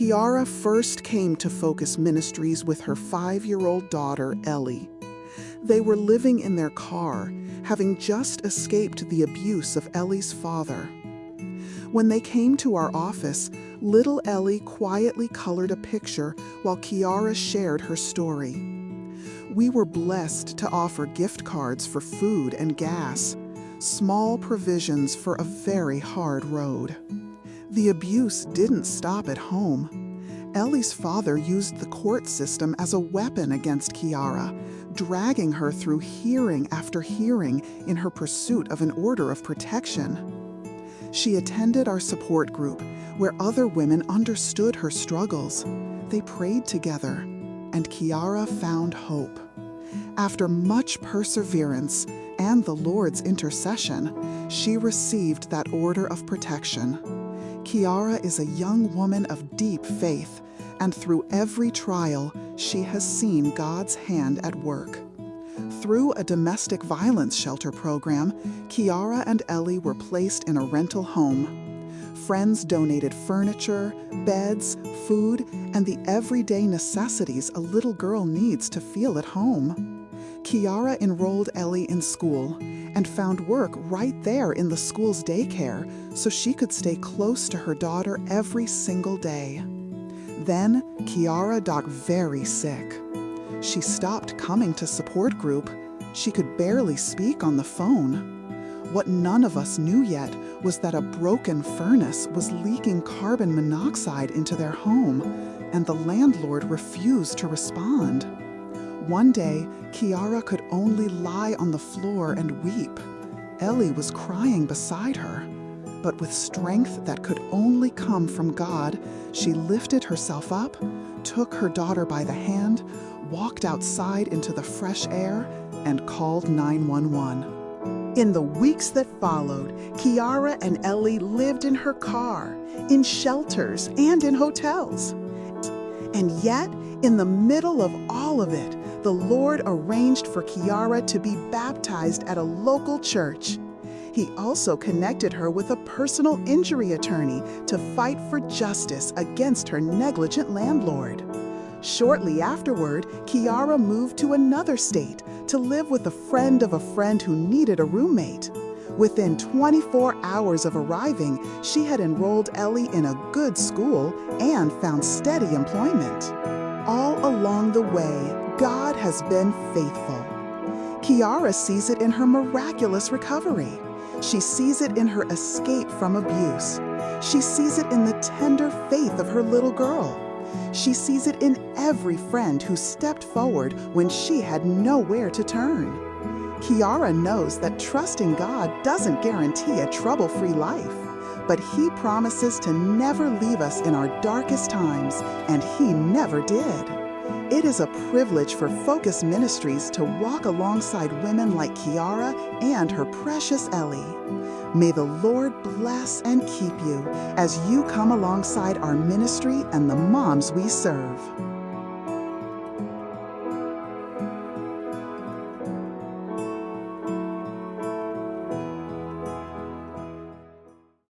Kiara first came to FOCUS Ministries with her 5-year-old daughter, Ellie. They were living in their car, having just escaped the abuse of Ellie's father. When they came to our office, little Ellie quietly colored a picture while Kiara shared her story. We were blessed to offer gift cards for food and gas, small provisions for a very hard road. The abuse didn't stop at home. Ellie's father used the court system as a weapon against Kiara, dragging her through hearing after hearing in her pursuit of an order of protection. She attended our support group, where other women understood her struggles. They prayed together, and Kiara found hope. After much perseverance and the Lord's intercession, she received that order of protection. Kiara is a young woman of deep faith, and through every trial, she has seen God's hand at work. Through a domestic violence shelter program, Kiara and Ellie were placed in a rental home. Friends donated furniture, beds, food, and the everyday necessities a little girl needs to feel at home. Kiara enrolled Ellie in school and found work right there in the school's daycare so she could stay close to her daughter every single day. Then, Kiara got very sick. She stopped coming to support group. She could barely speak on the phone. What none of us knew yet was that a broken furnace was leaking carbon monoxide into their home, and the landlord refused to respond. One day, Kiara could only lie on the floor and weep. Ellie was crying beside her. But with strength that could only come from God, she lifted herself up, took her daughter by the hand, walked outside into the fresh air, and called 911. In the weeks that followed, Kiara and Ellie lived in her car, in shelters, and in hotels. And yet, in the middle of all of it, the Lord arranged for Kiara to be baptized at a local church. He also connected her with a personal injury attorney to fight for justice against her negligent landlord. Shortly afterward, Kiara moved to another state to live with a friend who needed a roommate. Within 24 hours of arriving, she had enrolled Ellie in a good school and found steady employment. All along the way, God has been faithful. Kiara sees it in her miraculous recovery. She sees it in her escape from abuse. She sees it in the tender faith of her little girl. She sees it in every friend who stepped forward when she had nowhere to turn. Kiara knows that trusting God doesn't guarantee a trouble-free life, but He promises to never leave us in our darkest times, and He never did. It is a privilege for FOCUS Ministries to walk alongside women like Kiara and her precious Ellie. May the Lord bless and keep you as you come alongside our ministry and the moms we serve.